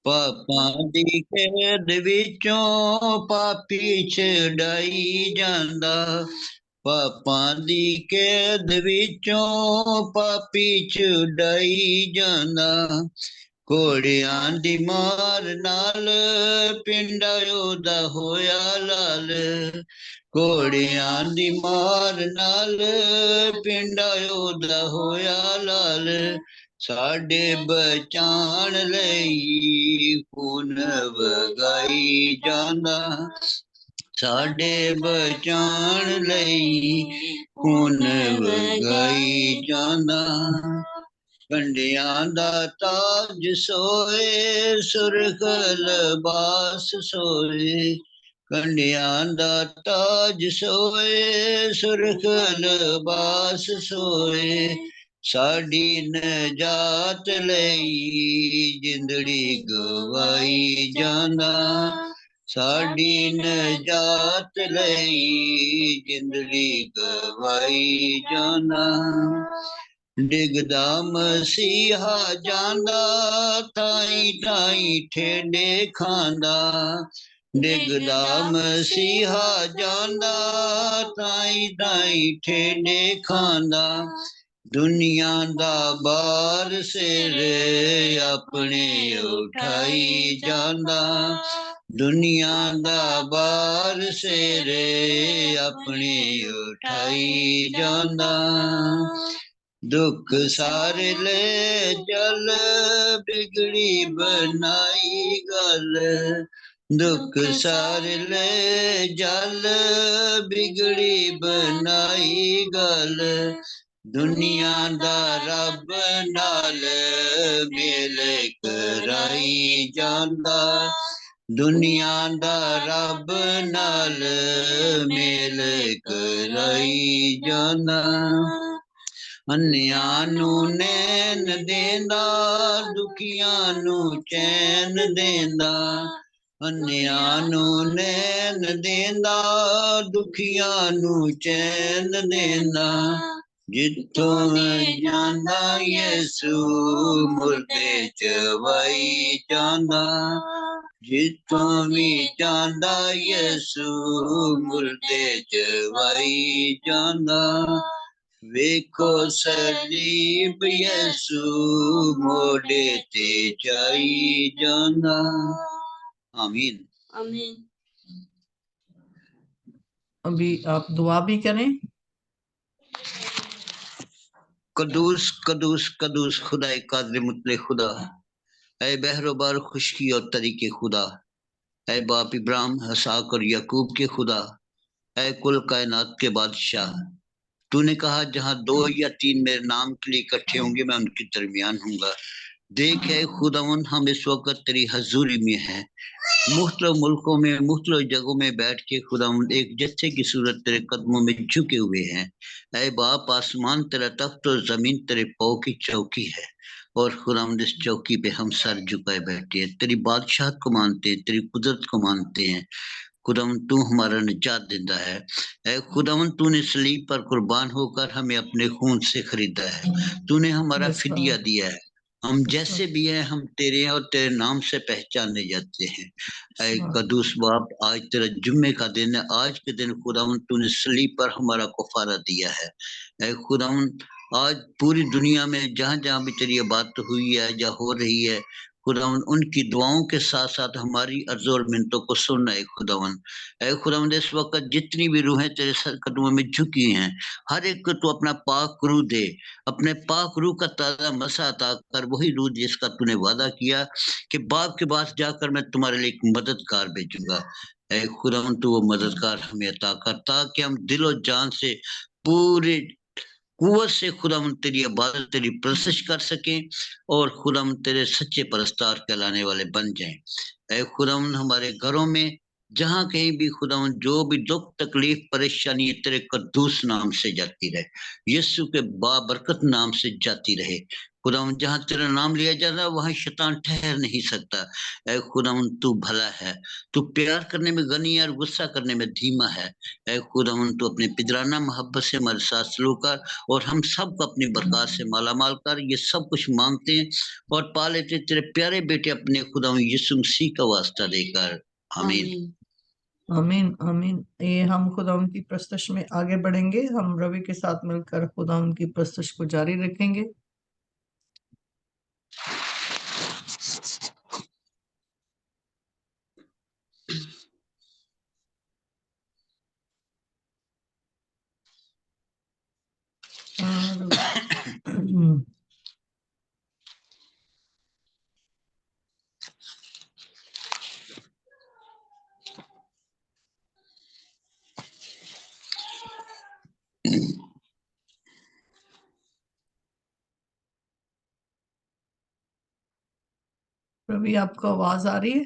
ਪਾਪਾਂ ਦੀ ਕੈਦ ਵਿੱਚੋਂ ਪਾਪੀ ਛੁਡਾਈ ਜਾਂਦਾ। ਪਾਪਾਂ ਦੀ ਕੈਦ ਵਿੱਚੋਂ ਪਾਪੀ ਛੁਡਾਈ ਜਾਂਦਾ। ਘੋੜਿਆਂ ਦੀ ਮਾਰ ਨਾਲ ਪਿੰਡਾ ਉਹਦਾ ਹੋਇਆ ਲਾਲ। ਘੋੜਿਆਂ ਦੀ ਮਾਰ ਨਾਲ ਪਿੰਡਾ ਉਹਦਾ ਹੋਇਆ ਲਾਲ। ਸਾਡੇ ਬਚਾਣ ਲਈ ਖੂਨ ਵਗਾਈ ਜਾਂਦਾ। ਸਾਡੇ ਬਚਾਣ ਲਈ ਖੂਨ ਵਗਾਈ ਜਾਂਦਾ। ਕੰਡਿਆਂ ਦਾ ਤਾਜ ਸੋਏ ਸੁਰਖ ਲਿਬਾਸ ਸੋਏ। ਕੰਡਿਆਂ ਦਾ ਤਾਜ ਸੋਏ ਸੁਰਖ ਲਿਬਾਸ ਸੋਏ। ਸਾਡੀ ਨਜਾਤ ਲਈ ਜਿੰਦੜੀ ਗਵਾਈ ਜਾਂਦਾ। ਸਾਡੀ ਨਜਾਤ ਲਈ ਜਿੰਦੜੀ ਗਵਾਈ ਜਾਂਦਾ। ਡਿੱਗਦਾ ਮਸੀਹਾ ਜਾਂਦਾ ਥਾਈ ਥਾਈ ਠੇਡੇ ਖਾਂਦਾ। ਡਿੱਗਦਾ ਮਸੀਹਾ ਜਾਂਦਾ ਥਾਈ ਥਾਈ ਠੇਡੇ ਖਾਂਦਾ। ਦੁਨੀਆ ਦਾ ਬਾਰ ਸਿਰ ਆਪਣੇ ਉਠਾਈ ਜਾਂਦਾ। ਦੁਨੀਆ ਦਾ ਬਾਰ ਸਿਰ ਆਪਣੇ ਉਠਾਈ ਜਾਂਦਾ। ਦੁੱਖ ਸਾਰੇ ਲੈ ਚੱਲ ਬਿਗੜੀ ਬਣਾਈ ਗੱਲ। ਦੁੱਖ ਸਾਰੇ ਲੈ ਜਲ ਬਿਗੜੀ ਬਣਾਈ ਗੱਲ। ਦੁਨੀਆ ਦਾ ਰੱਬ ਨਾਲ ਮੇਲ ਕਰਾਈ ਜਾਂਦਾ। ਦੁਨੀਆ ਦਾ ਰੱਬ ਨਾਲ ਮੇਲ ਕਰਾਈ ਜਾਂਦਾ। ਅੰਨਿਆਂ ਨੂੰ ਨੈਣ ਦੇਂਦਾ ਦੁਖੀਆਂ ਨੂੰ ਚੈਨ ਦੇਂਦਾ। ਅੰਨਿਆਂ ਨੂੰ ਨੈਣ ਦੇਂਦਾ ਦੁਖੀਆਂ ਨੂੰ ਚੈਨ ਦੇਂਦਾ। ਜਿੱਥੋਂ ਜਾਂਦਾ ਯਿਸੂ ਮੁਰਦੇ ਚਵਾਈ ਜਾਂਦਾ। ਜਿੱਥੋਂ ਵੀ ਜਾਂਦਾ ਯਿਸੂ ਮੁਰਦੇ ਚਵਾਈ ਜਾਂਦਾ। ਵੇਖੋ ਸਲੀਬ ਯਿਸੂ ਮੋਢੇ ਤੇ ਚਾਈ ਜਾਂਦਾ। आमीन। आमीन। अभी आप दुआ भी करें। कदूस कदूस कदूस खुदा कादिर मुतले खुदा, ऐ बहरोबार खुशकी और तरीके खुदा, ऐ बाप इब्राहिम हसाक और यकूब के खुदा, ऐ कुल कायनात के बादशाह। तूने कहा जहाँ 2 या 3 मेरे नाम के लिए इकट्ठे होंगे मैं उनके दरमियान हूँगा। देख है खुदावन हम इस वक्त तेरी हजूरी में हैं, मुख्तलिफ मुल्कों में मुख्तलिफ जगहों में बैठ के खुदावन एक जत्थे की सूरत तेरे कदमों में झुके हुए हैं। ऐ बाप आसमान तेरा तख्त और जमीन तेरे पाँव की चौकी है, और खुदावन इस चौकी पे हम सर झुकाए बैठे हैं, तेरी बादशाहत को मानते हैं, तेरी कुदरत को मानते हैं। खुदावन तू हमारा निजात देता है। ऐ खुदावन तूने सलीब पर कुर्बान होकर हमें अपने खून से खरीदा है, तूने हमारा फिदिया दिया है। हम जैसे भी हैं हम तेरे हैं और तेरे नाम से पहचाने जाते हैं। ऐ कदूस बाप आज तेरा जुम्मे का दिन है, आज के दिन खुदावन तूने सलीब पर हमारा कफारा दिया है। ऐ खुदावन आज पूरी दुनिया में जहाँ जहाँ भी तेरी बात हुई है या हो रही है खुदावन उनकी दुआओं के साथ साथ हमारी अर्ज और मिन्नतों को सुनना है खुदावन। ऐ खुदावन इस वक्त जितनी भी रूहें तेरे सर कदमों में झुकी हैं हर एक को तू अपना पाक रूह दे, अपने पाक रूह का ताज़ा मसा अता कर, वही रूह जिसका तूने वादा किया कि बाप के पास जाकर मैं तुम्हारे लिए एक मददगार भेजूंगा। ऐ खुदावन तू वो मददगार हमें अता कर ताकि हम दिलो जान से पूरे कुव्वत से खुदावन तेरी इबादत तेरी परस्तिश कर सकें और खुदावन तेरे सच्चे परस्तार कहलाने वाले बन जाएं। ऐ खुदावन हमारे घरों में जहाँ कहीं भी खुदावन जो भी दुख तकलीफ परेशानी तेरे कद्दूस नाम से जाती रहे, यीशु के बाबरकत नाम से जाती रहे। خداوند جہاں تیرا نام لیا جاتا ہے وہاں شیطان ٹھہر نہیں سکتا. اے خداوند تو بھلا ہے، تو پیار کرنے میں غنی ہے اور غصہ کرنے میں دھیما ہے. اے خداوند تو اپنے پدرانہ محبت سے ہمارے ساتھ سلوک کر اور ہم سب کو اپنی برکات سے مالا مال کر. یہ سب کچھ مانگتے ہیں اور پا لیتے تیرے پیارے بیٹے اپنے خداوند یسوع مسیح کا واسطہ دے کر. آمین. آمین آمین. یہ ہم خدا ان کی پرستش میں آگے بڑھیں گے. ہم روی کے ساتھ مل کر خدا ان کی پرستش کو جاری رکھیں گے. روی آپ کو آواز آ رہی ہے؟